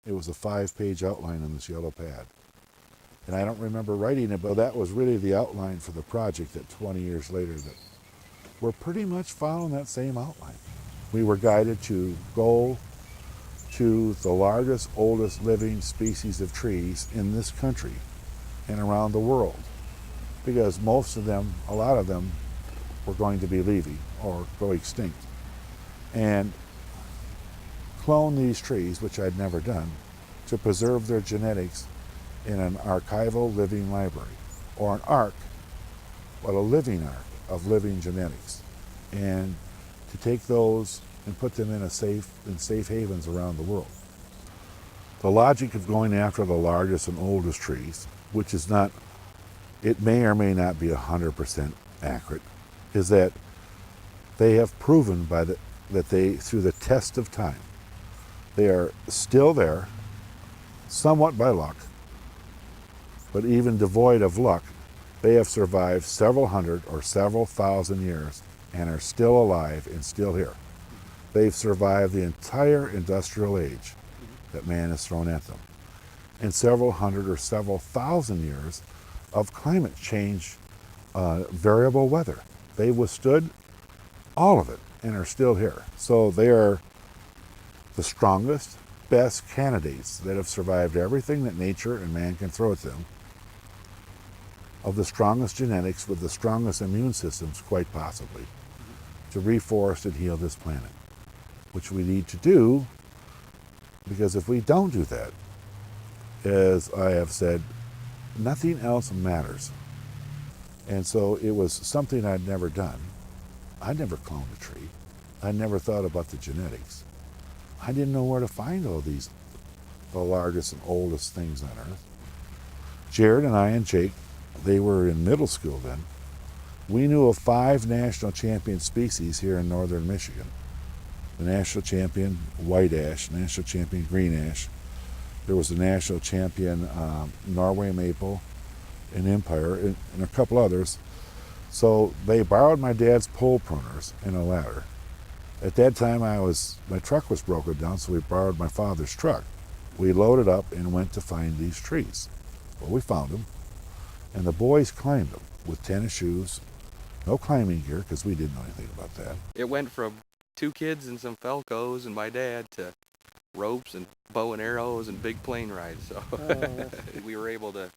It was a 5-page outline on this yellow pad. And I don't remember writing it, but that was really the outline for the project that 20 years later that we're pretty much following that same outline. We were guided to go to the largest, oldest living species of trees in this country and around the world, because most of them, a lot of them, were going to be leaving or go extinct. And clone these trees, which I'd never done, to preserve their genetics in an archival living library, or an ark, but a living ark of living genetics, and to take those and put them in safe havens around the world. The logic of going after the largest and oldest trees, which is not, it may or may not be 100% accurate, is that they have proven that they, through the test of time, they are still there, somewhat by luck, but even devoid of luck, they have survived several hundred or several thousand years and are still alive and still here. They've survived the entire industrial age that man has thrown at them, and several hundred or several thousand years of climate change, variable weather. They withstood all of it and are still here. So they are the strongest, best candidates that have survived everything that nature and man can throw at them, of the strongest genetics with the strongest immune systems, quite possibly, to reforest and heal this planet, which we need to do, because if we don't do that, as I have said, nothing else matters. And so it was something I'd never done. I'd never cloned a tree. I never thought about the genetics. I didn't know where to find all these, the largest and oldest things on Earth. Jared and I and Jake, they were in middle school then. We knew of 5 national champion species here in northern Michigan. The national champion white ash, national champion green ash. There was a national champion Norway maple, an Empire, and a couple others. So they borrowed my dad's pole pruners and a ladder. At that time, my truck was broken down, so we borrowed my father's truck. We loaded up and went to find these trees. Well, we found them, and the boys climbed them with tennis shoes, no climbing gear, because we didn't know anything about that. It went from 2 kids and some Falcos and my dad to ropes and bow and arrows and big plane rides. So we were able to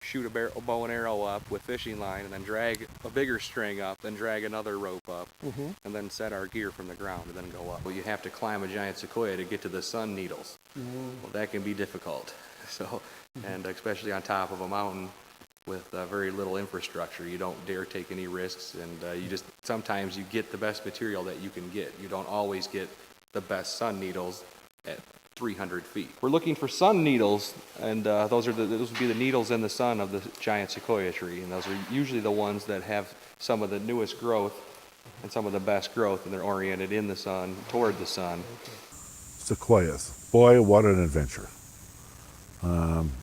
shoot a bow and arrow up with fishing line and then drag a bigger string up, then drag another rope up, and then set our gear from the ground and then go up. Well, you have to climb a giant sequoia to get to the sun needles. Well, that can be difficult. So, and especially on top of a mountain with very little infrastructure, you don't dare take any risks, and sometimes you get the best material that you can get. You don't always get the best sun needles at 300 feet. We're looking for sun needles, and those would be the needles in the sun of the giant sequoia tree, and those are usually the ones that have some of the newest growth and some of the best growth, and they're oriented in the sun, toward the sun. Sequoias. Boy, what an adventure.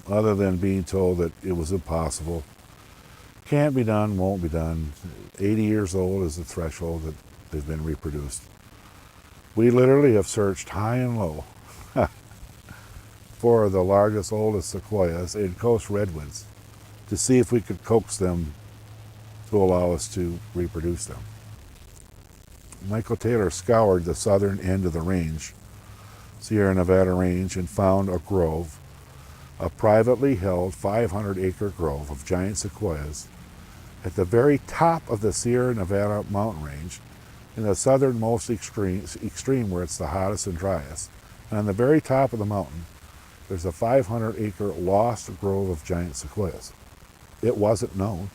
Other than being told that it was impossible, can't be done, won't be done. 80 years old is the threshold that they've been reproduced. We literally have searched high and low for the largest, oldest sequoias and coast redwoods to see if we could coax them to allow us to reproduce them. Michael Taylor scoured the southern end of the range, Sierra Nevada range, and found a grove, a privately held 500-acre grove of giant sequoias at the very top of the Sierra Nevada mountain range, in the southernmost extreme where it's the hottest and driest. And on the very top of the mountain, there's a 500-acre lost grove of giant sequoias. It wasn't known.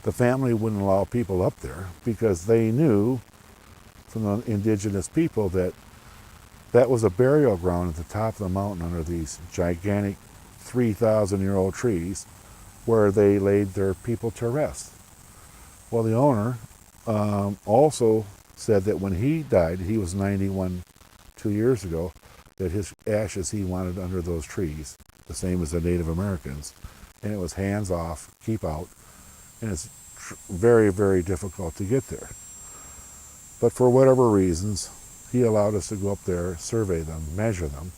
The family wouldn't allow people up there because they knew from the indigenous people that that was a burial ground at the top of the mountain under these gigantic 3,000-year-old trees where they laid their people to rest. Well, the owner also said that when he died, he was 91 2 years ago, that his ashes he wanted under those trees, the same as the Native Americans. And it was hands off, keep out, and it's very, very difficult to get there. But for whatever reasons, he allowed us to go up there, survey them, measure them,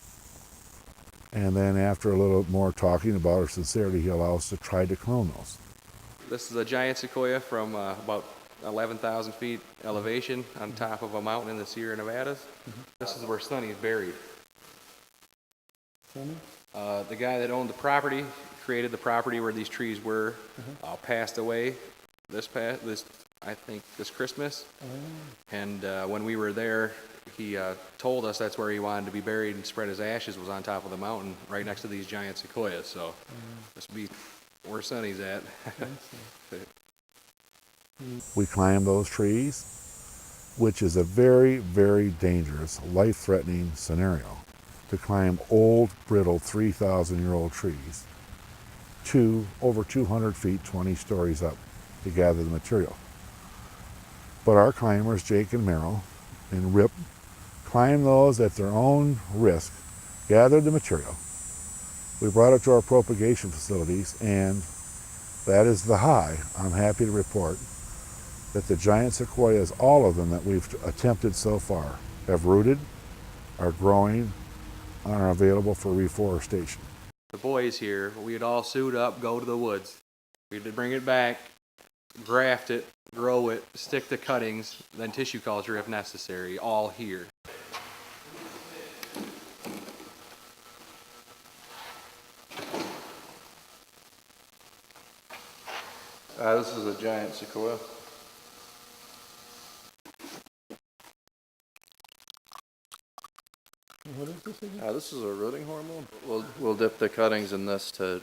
And then after a little more talking about our sincerity, he allows us to try to clone those. This is a giant sequoia from about 11,000 feet elevation on top of a mountain in the Sierra Nevadas. This is where Sonny's buried. Sonny? The guy that owned the property, created the property where these trees were, passed away this Christmas. And when we were there, he told us that's where he wanted to be buried and spread his ashes was on top of the mountain right next to these giant sequoias. So this would be where Sonny's at. We climb those trees, which is a very, very dangerous, life-threatening scenario, to climb old, brittle, 3,000-year-old trees to over 200 feet, 20 stories up to gather the material. But our climbers, Jake and Merrill and Rip, climbed those at their own risk, gathered the material. We brought it to our propagation facilities, and that is the high. I'm happy to report that the giant sequoias, all of them that we've attempted so far, have rooted, are growing, and are available for reforestation. The boys here, we'd all suit up, go to the woods. We'd bring it back, graft it, grow it, stick the cuttings, then tissue culture if necessary, all here. This is a giant sequoia. What is this again? This is a rooting hormone. We'll dip the cuttings in this to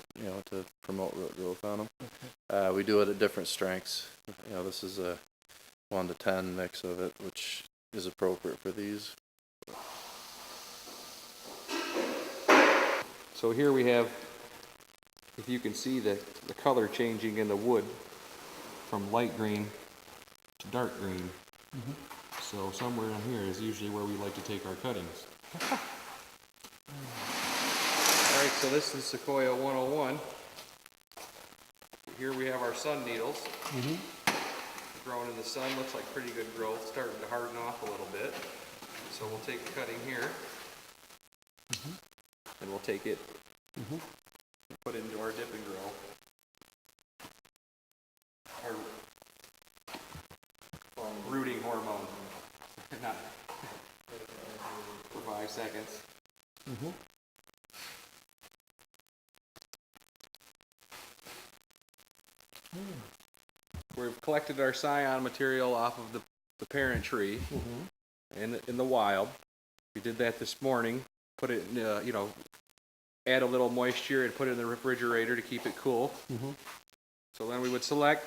to promote root growth on them. Okay. We do it at different strengths. This is a 1 to 10 mix of it, which is appropriate for these. So here we have, if you can see the color changing in the wood from light green to dark green. So somewhere in here is usually where we like to take our cuttings. Alright, so this is Sequoia 101. Here we have our sun needles. Growing in the sun, looks like pretty good growth, starting to harden off a little bit. So we'll take a cutting here, and we'll take it, put it into our dip and grow. Our rooting hormone, not for 5 seconds. We've collected our scion material off of the parent tree in the wild. We did that this morning. Put it in, add a little moisture and put it in the refrigerator to keep it cool. So then we would select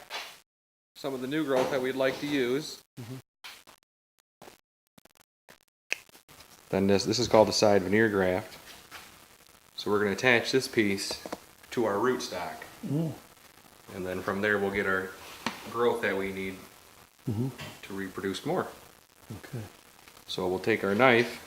some of the new growth that we'd like to use. Then this is called the side veneer graft. So we're going to attach this piece to our rootstock. And then from there we'll get our growth that we need to reproduce more. Okay. So we'll take our knife,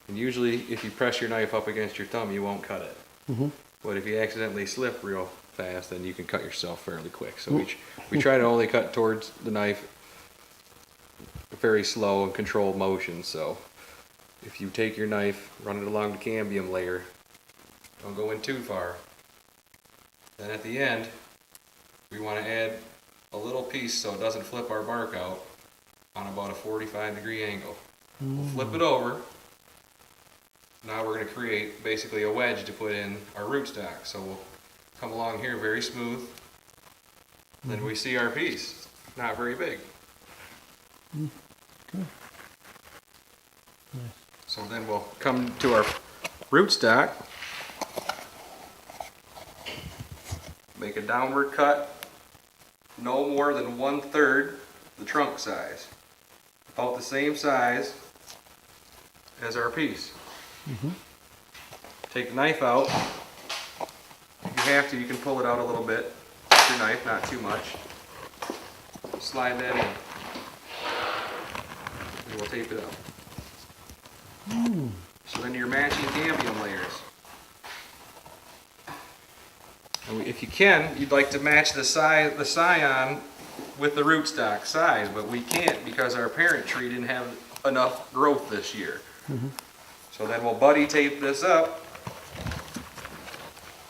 and usually if you press your knife up against your thumb you won't cut it. But if you accidentally slip real fast, then you can cut yourself fairly quick. So we try to only cut towards the knife very slow and controlled motion. So if you take your knife, run it along the cambium layer, don't go in too far. Then at the end, we want to add a little piece so it doesn't flip our bark out on about a 45-degree angle. We'll flip it over. Now we're going to create basically a wedge to put in our rootstock. So we'll come along here very smooth. Then we see our piece. Not very big. Good. Nice. So then we'll come to our rootstock. Make a downward cut, no more than 1/3 the trunk size. About the same size as our piece. Take the knife out. If you have to, you can pull it out a little bit with your knife, not too much. Slide that in. And we'll tape it up. So then you're matching cambium layers. And if you can, you'd like to match the scion with the rootstock size, but we can't because our parent tree didn't have enough growth this year. So then we'll buddy tape this up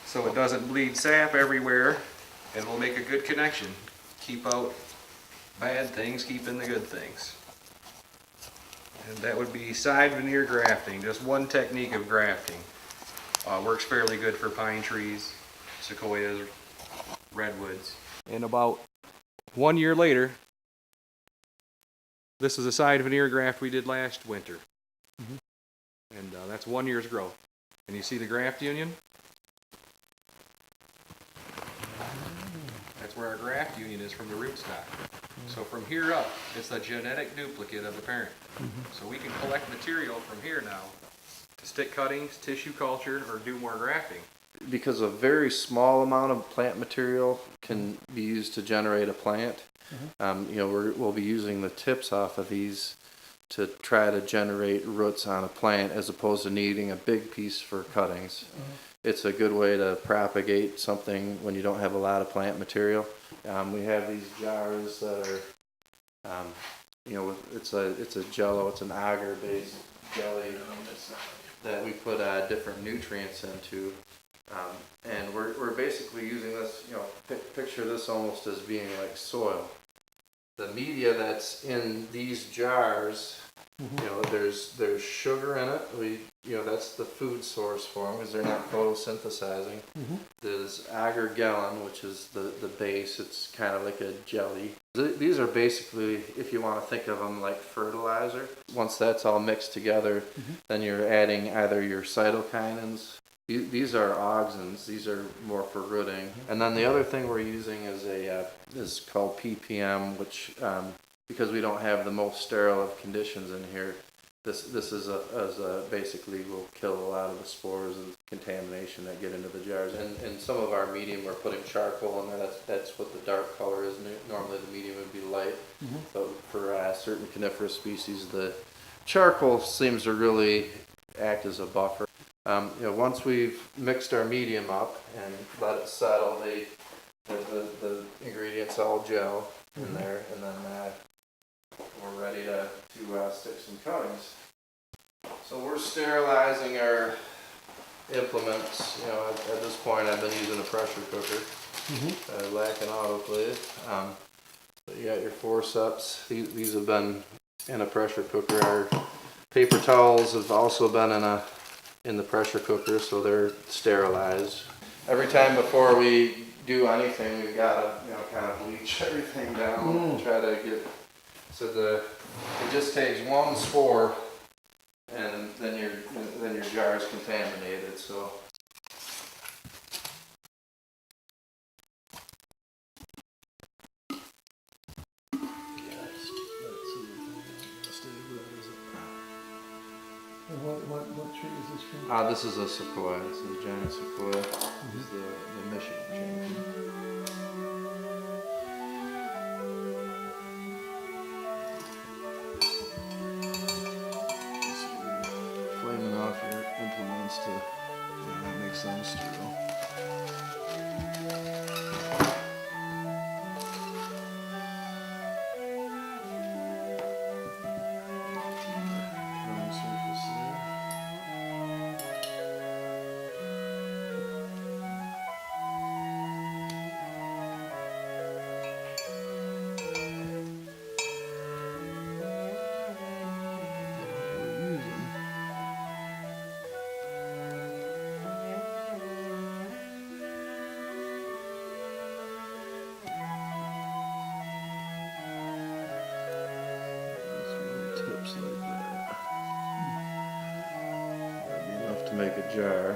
so it doesn't bleed sap everywhere, and will make a good connection. Keep out bad things, keep in the good things. And that would be side veneer grafting, just one technique of grafting. Works fairly good for pine trees, sequoias, redwoods. And about 1 year later, this is a side veneer graft we did last winter. And that's 1 year's growth. And you see the graft union? That's where our graft union is from the rootstock. So from here up, it's a genetic duplicate of the parent. So we can collect material from here now to stick cuttings, tissue culture, or do more grafting. Because a very small amount of plant material can be used to generate a plant. We'll be using the tips off of these to try to generate roots on a plant as opposed to needing a big piece for cuttings. It's a good way to propagate something when you don't have a lot of plant material. We have these jars that are, it's a jello, it's an agar-based jelly that we put different nutrients into. And we're basically using this, picture this almost as being like soil. The media that's in these jars, there's sugar in it. That's the food source for them because they're not photosynthesizing. There's agar-gelin, which is the base. It's kind of like a jelly. These are basically, if you want to think of them like fertilizer. Once that's all mixed together, then you're adding either your cytokinins. These are auxins. These are more for rooting. And then the other thing we're using is called ppm, which because we don't have the most sterile of conditions in here, this is basically will kill a lot of the spores and contamination that get into the jars. And some of our medium, we're putting charcoal in there. That's what the dark color is. Normally the medium would be light, but for certain coniferous species, the charcoal seems to really act as a buffer. Once we've mixed our medium up and let it settle, the ingredients all gel in there, and then we're ready to stick some cuttings. So we're sterilizing our implements. At this point, I've been using a pressure cooker, lack an autoclave. But you got your forceps. These have been in a pressure cooker. Our paper towels have also been in the pressure cooker, so they're sterilized. Every time before we do anything, we've got to kind of bleach everything down and try to get it just takes one spore and then your jar is contaminated. So What tree is this from? this is a sequoia. This is a giant sequoia. This is the Michigan champion. Flaming off your implements to make some sterile. Tips like that. That'd be enough to make a jar.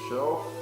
Shelf.